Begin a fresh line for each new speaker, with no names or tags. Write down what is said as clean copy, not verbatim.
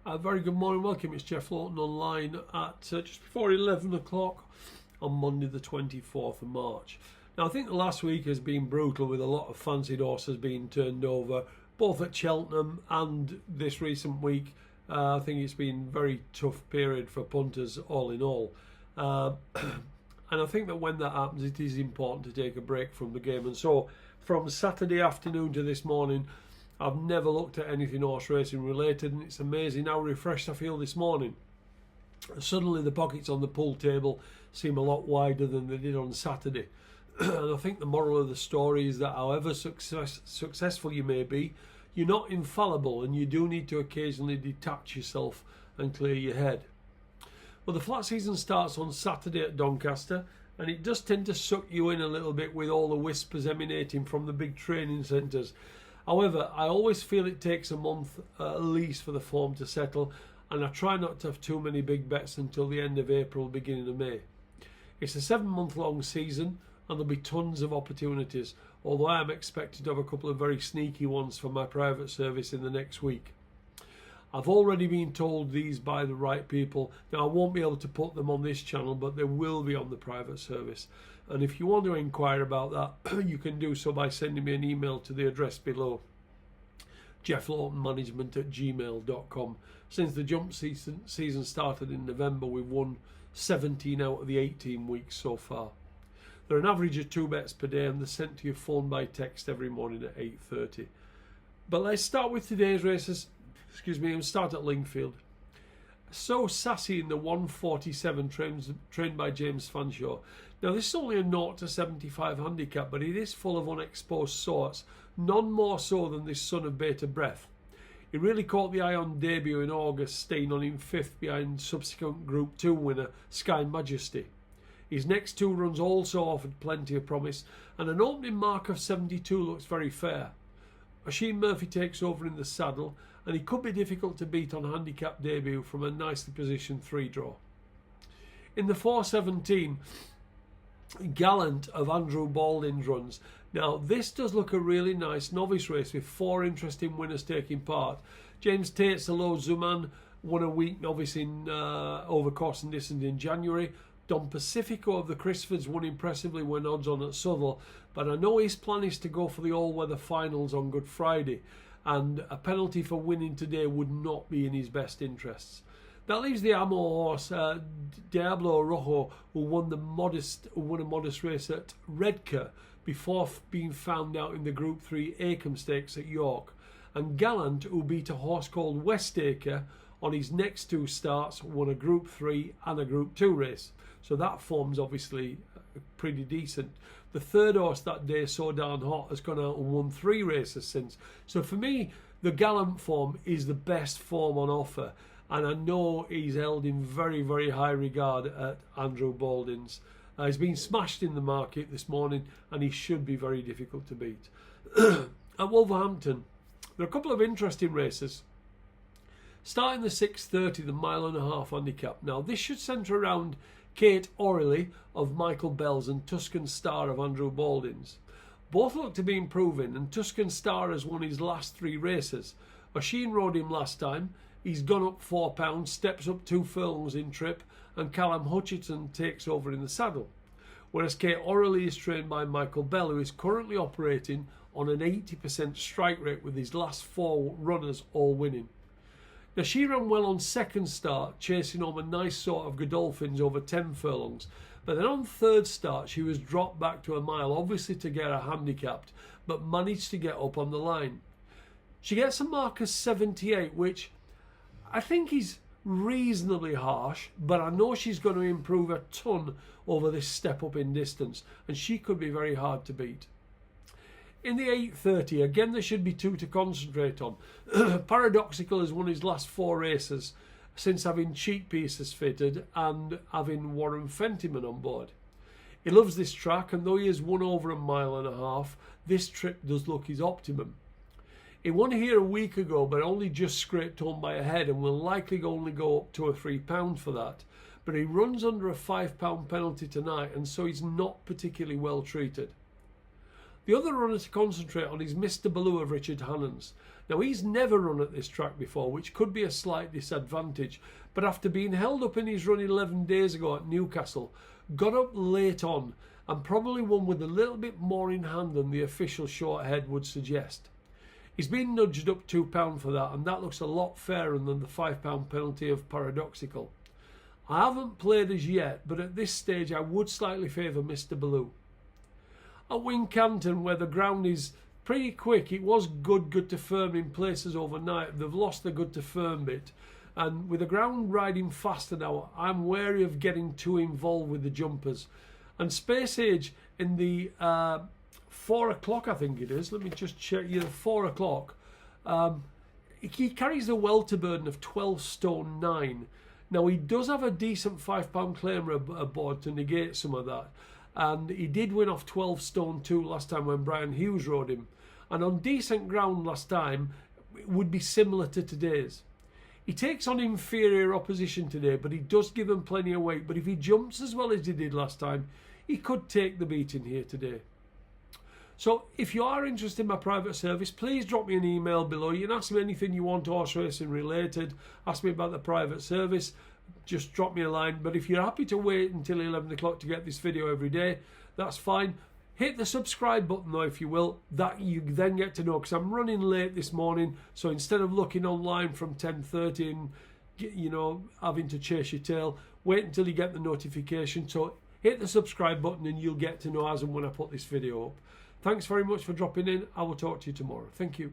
Very good morning, welcome. It's Jeff Lawton online at just before 11 o'clock on Monday the 24th of March. Now I think the last week has been brutal with a lot of fancied horses being turned over, both at Cheltenham and this recent week. I think it's been a very tough period for punters all in all. And I think that when that happens it is important to take a break from the game. And so from Saturday afternoon to this morning I've never looked at anything horse racing related, and it's amazing how refreshed I feel this morning. Suddenly the pockets on the pool table seem a lot wider than they did on Saturday. And I think the moral of the story is that however successful you may be, you're not infallible, and you do need to occasionally detach yourself and clear your head. Well, the flat season starts on Saturday at Doncaster, and it does tend to suck you in a little bit with all the whispers emanating from the big training centres. However, I always feel it takes a month at least for the form to settle, and I try not to have too many big bets until the end of April, beginning of May. It's a 7-month long season and there'll be tons of opportunities, although I am expected to have a couple of very sneaky ones for my private service in the next week. I've already been told these by the right people. Now I won't be able to put them on this channel, but they will be on the private service. And if you want to inquire about that, you can do so by sending me an email to the address below, jefflawtonmanagement@gmail.com. Since the jump season started in November, we've won 17 out of the 18 weeks so far. They're an average of 2 bets per day, and they're sent to your phone by text every morning at 8:30. But let's start with today's races. And start at Lingfield. So Sassy in the 147 trained by James Fanshawe. Now this is only a 0 to 75 handicap, but it is full of unexposed sorts, none more so than this son of Beta Breath. He really caught the eye on debut in August, staying on in 5th behind subsequent Group 2 winner Sky Majesty. His next 2 runs also offered plenty of promise, and an opening mark of 72 looks very fair. Oisin Murphy takes over in the saddle, and he could be difficult to beat on handicap debut from a nicely positioned 3 draw. In the 417, Gallant of Andrew Baldwin's runs. Now this does look a really nice novice race with 4 interesting winners taking part. James Tate's Hello Zuman won a week novice in over course and distance in January. Don Pacifico of the Crisfords won impressively when odds on at Southwell, but I know his plan is to go for the all-weather finals on Good Friday, and a penalty for winning today would not be in his best interests. That leaves the Amo horse Diablo Rojo, who won a modest race at Redcar before being found out in the Group 3 Acomb Stakes at York, and Gallant, who beat a horse called Westacre on his next 2 starts, won a Group 3 and a Group 2 race. So that form's obviously pretty decent. The 3rd horse that day, So Darn Hot, has gone out and won 3 races since. So for me, the Gallant form is the best form on offer, and I know he's held in very, very high regard at Andrew Baldwin's. He's been smashed in the market this morning, and he should be very difficult to beat. At Wolverhampton, there are a couple of interesting races. Starting the 6:30, the 1.5 mile handicap. Now this should centre around Kate O'Reilly of Michael Bell's and Tuscan Star of Andrew Baldwin's. Both look to be improving, and Tuscan Star has won his last 3 races. Oisin rode him last time. He's gone up £4, steps up 2 furlongs in trip, and Callum Hutchinson takes over in the saddle. Whereas Kate O'Reilly is trained by Michael Bell, who is currently operating on an 80% strike rate with his last 4 runners all winning. Now she ran well on 2nd start, chasing home a nice sort of Godolphins over 10 furlongs, but then on 3rd start she was dropped back to a mile, obviously to get her handicapped, but managed to get up on the line. She gets a mark of 78, which I think is reasonably harsh, but I know she's going to improve a ton over this step up in distance, and she could be very hard to beat. In the 8:30, again there should be 2 to concentrate on. Paradoxical has won his last 4 races since having cheek pieces fitted and having Warren Fentiman on board. He loves this track, and though he has won over 1.5 miles, this trip does look his optimum. He won here a week ago, but only just scraped home by a head, and will likely only go up £2 or £3 for that. But he runs under a £5 penalty tonight, and so he's not particularly well treated. The other runner to concentrate on is Mr. Baloo of Richard Hannon's. Now, he's never run at this track before, which could be a slight disadvantage, but after being held up in his run 11 days ago at Newcastle, got up late on and probably won with a little bit more in hand than the official short head would suggest. He's been nudged up £2 for that, and that looks a lot fairer than the £5 penalty of Paradoxical. I haven't played as yet, but at this stage I would slightly favour Mr. Baloo. At Wincanton, where the ground is pretty quick, it was good to firm in places overnight. They've lost the good to firm bit, and with the ground riding faster now, I'm wary of getting too involved with the jumpers. And Space Age in the 4 o'clock, I think it is, let me just check, yeah, 4 o'clock, he carries the welter burden of 12 stone 9. Now, he does have a decent £5 claimer aboard to negate some of that, and he did win off 12 stone 2 last time when Brian Hughes rode him, and on decent ground last time it would be similar to today's. He takes on inferior opposition today, but he does give him plenty of weight. But if he jumps as well as he did last time, he could take the beating here today. So if you are interested in my private service, please drop me an email below. You can ask me anything you want horse racing related. Ask me about the private service. Just drop me a line. But if you're happy to wait until 11 o'clock to get this video every day, that's fine. Hit the subscribe button though, if you will. That you then get to know, because I'm running late this morning. So instead of looking online from 10:30 and, you know, having to chase your tail, wait until you get the notification. So hit the subscribe button and you'll get to know as and when I put this video up. Thanks very much for dropping in. I will talk to you tomorrow. Thank you.